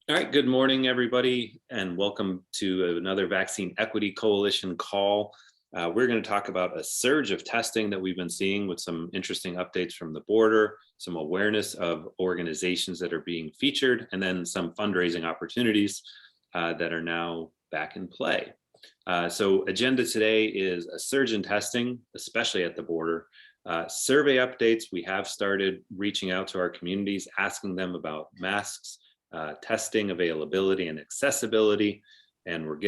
All right, good morning, everybody, and welcome to another Vaccine Equity Coalition call. We're going to talk about a surge of testing that we've been seeing with some interesting updates from the border, some awareness of organizations that are being featured, and then some fundraising opportunities that are now back in play. So agenda today is a surge in testing, especially at the border. Survey updates, we have started reaching out to our communities, asking them about masks, testing availability and accessibility, and we're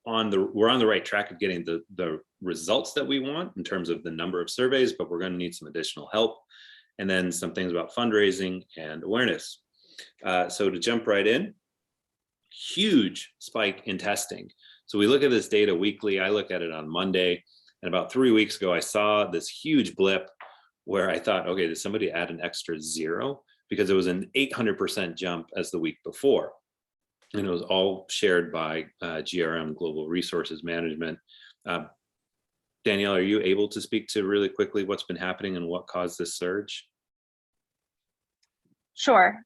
on the right track of getting the results that we want in terms of the number of surveys, but we're going to need some additional help, and then some things about fundraising and awareness. So to jump right in, huge spike in testing. So we look at this data weekly. I look at it on Monday, and about 3 weeks ago I saw this huge blip where I thought, okay, did somebody add an extra zero? Because it was an 800% jump as the week before. And it was all shared by GRM, Global Resources Management. Danielle, are you able to speak to really quickly what's been happening and what caused this surge? Sure.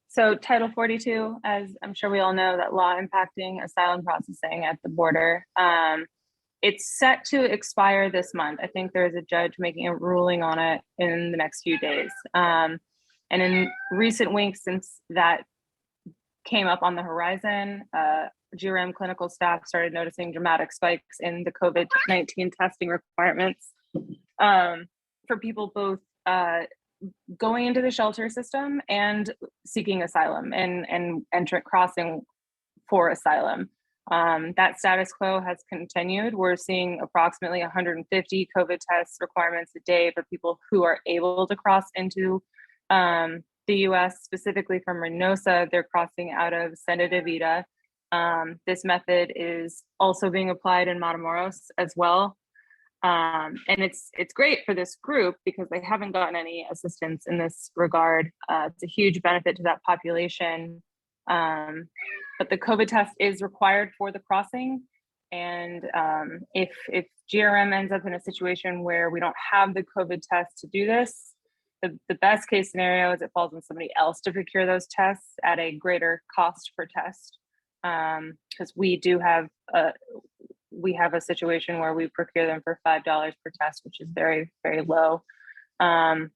So Title 42, as I'm sure we all know, that law impacting asylum processing at the border, it's set to expire this month. I think there's a judge making a ruling on it in the next few days. And in recent weeks, since that came up on the horizon, GRM clinical staff started noticing dramatic spikes in the COVID-19 testing requirements for people both going into the shelter system and seeking asylum and crossing for asylum. That status quo has continued. We're seeing approximately 150 COVID test requirements a day for people who are able to cross into the US, specifically from Reynosa. They're crossing out of Senda de Vida. This method is also being applied in Matamoros as well. And it's great for this group because they haven't gotten any assistance in this regard. It's a huge benefit to that population. But the COVID test is required for the crossing. And if GRM ends up in a situation where we don't have the COVID test to do this, the best case scenario is it falls on somebody else to procure those tests at a greater cost per test. Because we have a situation where we procure them for $5 per test, which is very, very low. And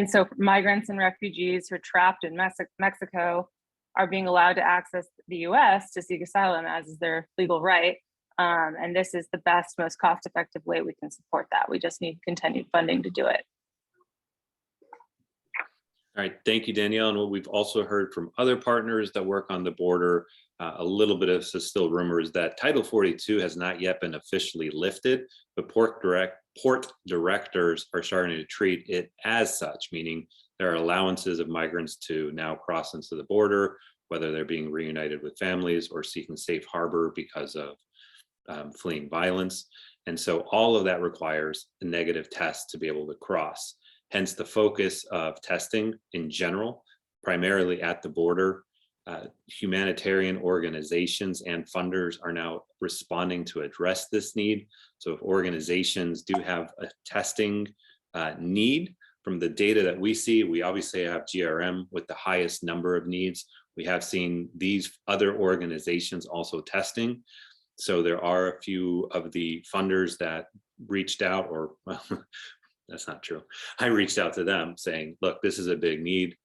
so migrants and refugees who are trapped in Mexico are being allowed to access the US to seek asylum, as is their legal right. And this is the best, most cost-effective way we can support that. We just need continued funding to do it. All right, thank you, Danielle. And what we've also heard from other partners that work on the border, a little bit of still rumors that Title 42 has not yet been officially lifted, but port directors are starting to treat it as such, meaning there are allowances of migrants to now cross into the border, whether they're being reunited with families or seeking safe harbor because of fleeing violence. And so all of that requires a negative test to be able to cross. Hence the focus of testing in general, primarily at the border. Humanitarian organizations and funders are now responding to address this need. So if organizations do have a testing need, from the data that we see, we obviously have GRM with the highest number of needs. We have seen these other organizations also testing. So there are a few of the funders that reached out, or that's not true. I reached out to them saying, look, this is a big need.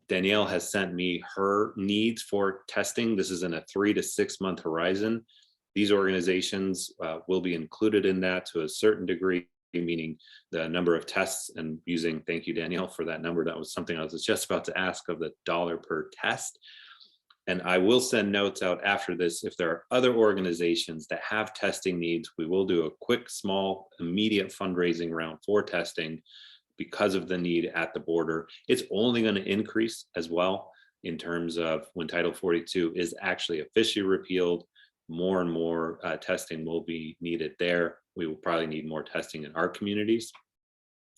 Danielle has sent me her needs for testing. This is in a 3 to 6 month horizon. These organizations will be included in that to a certain degree, meaning the number of tests, and thank you, Danielle, for that number. That was something I was just about to ask, of the dollar per test. And I will send notes out after this. If there are other organizations that have testing needs, we will do a quick, small, immediate fundraising round for testing because of the need at the border. It's only going to increase as well in terms of when Title 42 is actually officially repealed. More and more testing will be needed there. We will probably need more testing in our communities.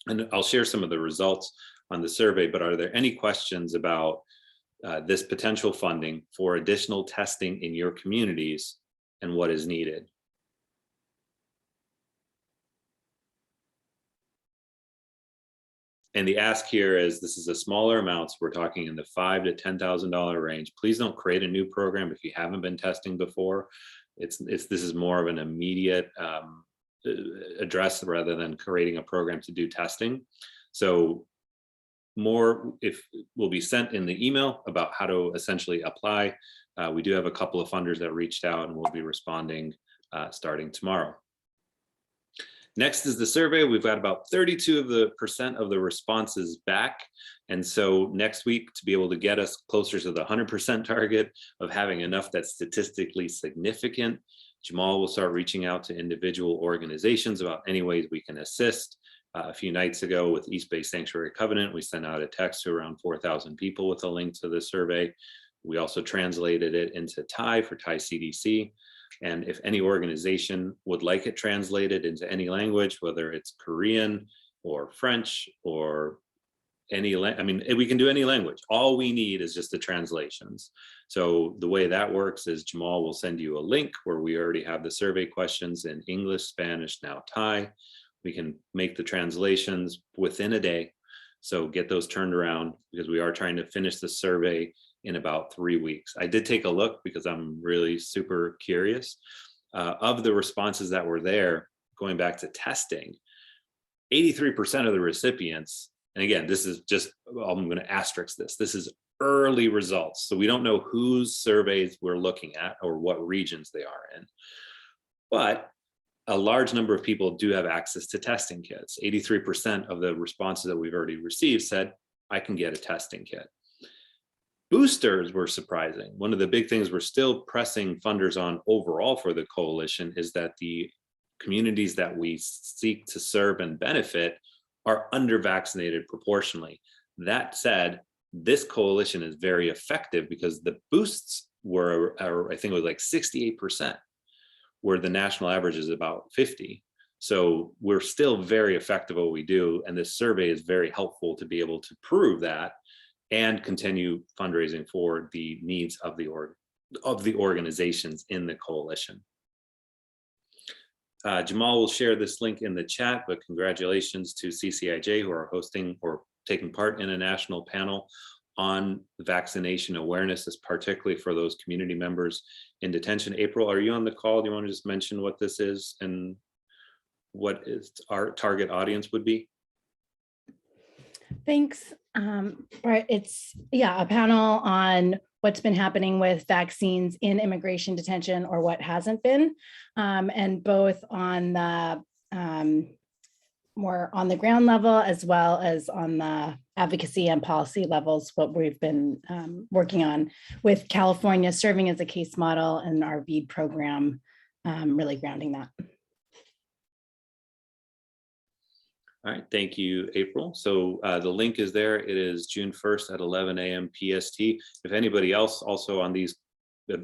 And I'll share some of the results on the survey, but are there any questions about this potential funding for additional testing in your communities and what is needed? And the ask here is, this is a smaller amount, so we're talking in the $5,000 to $10,000 range. Please don't create a new program if you haven't been testing before. This is more of an immediate address rather than creating a program to do testing. So more will be sent in the email about how to essentially apply. We do have a couple of funders that reached out, and we'll be responding starting tomorrow. Next is the survey. We've got about 32% of the responses back. And so next week, to be able to get us closer to the 100% target of having enough that's statistically significant, Jamal will start reaching out to individual organizations about any ways we can assist. A few nights ago with East Bay Sanctuary Covenant, we sent out a text to around 4,000 people with a link to the survey. We also translated it into Thai for Thai CDC. And if any organization would like it translated into any language, whether it's Korean or French or any, we can do any language. All we need is just the translations. So the way that works is Jamal will send you a link where we already have the survey questions in English, Spanish, now Thai. We can make the translations within a day. So get those turned around, because we are trying to finish the survey in about 3 weeks. I did take a look because I'm really super curious. Of the responses that were there, going back to testing, 83% of the recipients, and again, this is just, I'm going to asterisk this, this is early results. So we don't know whose surveys we're looking at or what regions they are in. But a large number of people do have access to testing kits. 83% of the responses that we've already received said, I can get a testing kit. Boosters were surprising. One of the big things we're still pressing funders on overall for the coalition is that the communities that we seek to serve and benefit are under-vaccinated proportionally. That said, this coalition is very effective because the boosts were, I think it was like 68%, where the national average is about 50. So we're still very effective at what we do. And this survey is very helpful to be able to prove that and continue fundraising for the needs of the organizations in the coalition. Jamal will share this link in the chat, but congratulations to CCIJ, who are hosting or taking part in a national panel on vaccination awareness, particularly for those community members in detention. April, are you on the call? Do you want to just mention what this is and what our target audience would be? Thanks. Right, it's a panel on what's been happening with vaccines in immigration detention, or what hasn't been, and both on the more on the ground level as well as on the advocacy and policy levels, what we've been working on, with California serving as a case model and our VEED program really grounding that. All right, thank you, April. So the link is there. It is June 1st at 11 a.m. PST. If anybody else also on these,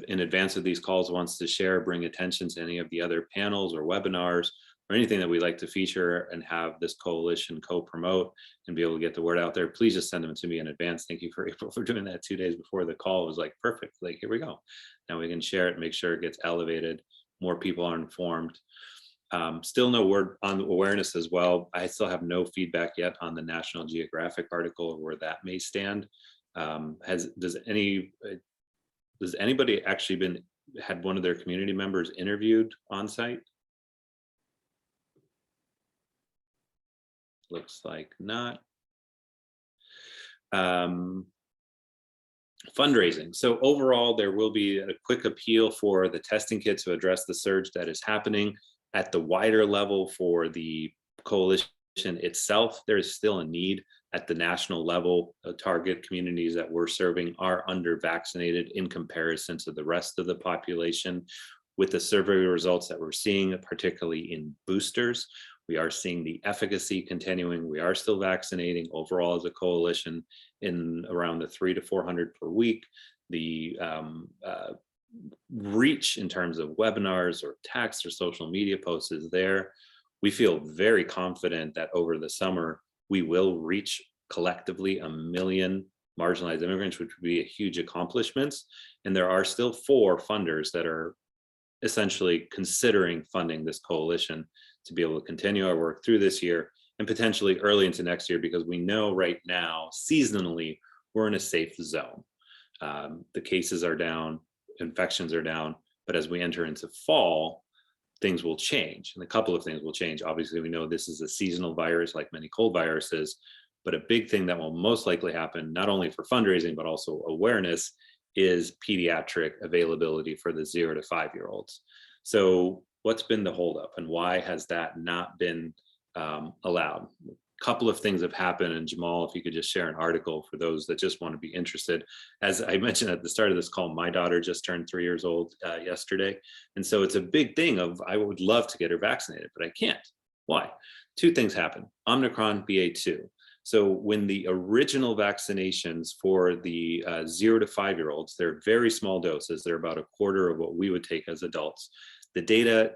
in advance of these calls, wants to share, bring attention to any of the other panels or webinars or anything that we like to feature and have this coalition co-promote and be able to get the word out there, please just send them to me in advance. Thank you for April for doing that 2 days before the call. It was like, perfect, like, here we go. Now we can share it, make sure it gets elevated, more people are informed. Still no word on awareness as well. I still have no feedback yet on the National Geographic article or where that may stand. Does anybody actually had one of their community members interviewed on site? Looks like not. Fundraising. So overall, there will be a quick appeal for the testing kit to address the surge that is happening. At the wider level for the coalition itself, there is still a need at the national level. The target communities that we're serving are under-vaccinated in comparison to the rest of the population. With the survey results that we're seeing, particularly in boosters, we are seeing the efficacy continuing. We are still vaccinating overall as a coalition in around the 300 to 400 per week. The reach in terms of webinars or text or social media posts is there. We feel very confident that over the summer, we will reach collectively 1 million marginalized immigrants, which would be a huge accomplishment. And there are still 4 funders that are essentially considering funding this coalition to be able to continue our work through this year and potentially early into next year, because we know right now, seasonally, we're in a safe zone. The cases are down, infections are down, but as we enter into fall, things will change. And a couple of things will change. Obviously, we know this is a seasonal virus like many cold viruses, but a big thing that will most likely happen, not only for fundraising, but also awareness, is pediatric availability for the 0 to 5-year-olds. So what's been the holdup, and why has that not been allowed? A couple of things have happened, and Jamal, if you could just share an article for those that just want to be interested. As I mentioned at the start of this call, my daughter just turned 3 years old yesterday. And so it's a big thing of, I would love to get her vaccinated, but I can't. Why? Two things happen. Omicron BA.2. So when the original vaccinations for the 0 to 5-year-olds, they're very small doses. They're about a quarter of what we would take as adults. The data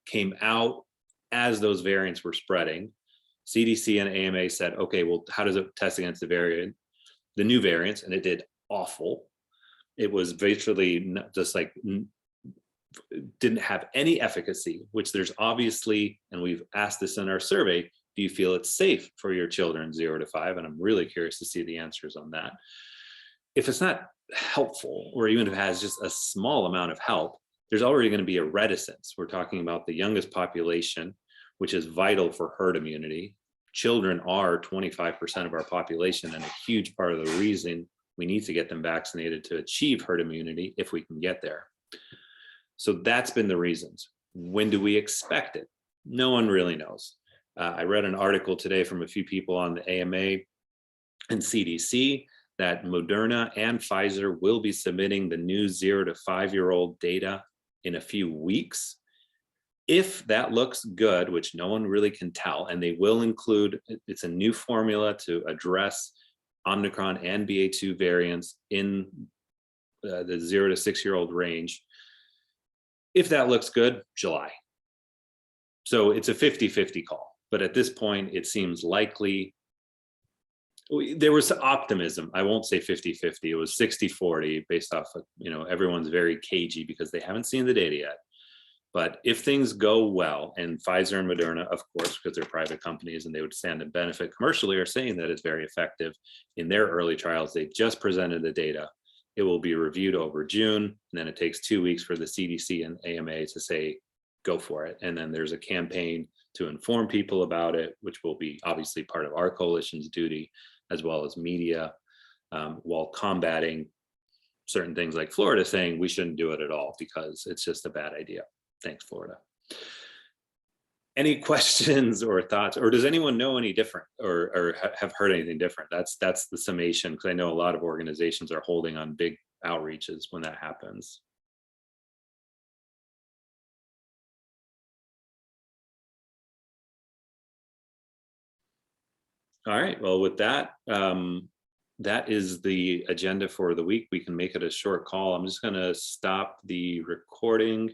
came out as those variants were spreading. CDC and AMA said, okay, well, how does it test against the new variants? And it did awful. It was virtually just like, didn't have any efficacy, which there's obviously, and we've asked this in our survey, do you feel it's safe for your children 0 to 5? And I'm really curious to see the answers on that. If it's not helpful, or even if it has just a small amount of help, there's already going to be a reticence. We're talking about the youngest population, which is vital for herd immunity. Children are 25% of our population, and a huge part of the reason we need to get them vaccinated to achieve herd immunity, if we can get there. So that's been the reasons. When do we expect it? No one really knows. I read an article today from a few people on the AMA and CDC that Moderna and Pfizer will be submitting the new 0 to 5-year-old data in a few weeks. If that looks good, which no one really can tell, and they will include, it's a new formula to address Omicron and BA.2 variants in the 0 to 6-year-old range. If that looks good, July. So it's a 50-50 call. But at this point, it seems likely. There was optimism. I won't say 50-50. It was 60-40 based off of, everyone's very cagey because they haven't seen the data yet. But if things go well, and Pfizer and Moderna, of course, because they're private companies and they would stand to benefit commercially, are saying that it's very effective in their early trials. They've just presented the data. It will be reviewed over June, and then it takes 2 weeks for the CDC and AMA to say, go for it. And then there's a campaign to inform people about it, which will be obviously part of our coalition's duty, as well as media, while combating certain things like Florida saying we shouldn't do it at all because it's just a bad idea. Thanks, Florida. Any questions or thoughts, or does anyone know any different, or have heard anything different? That's the summation, because I know a lot of organizations are holding on big outreaches when that happens. All right, well, with that, that is the agenda for the week. We can make it a short call. I'm just going to stop the recording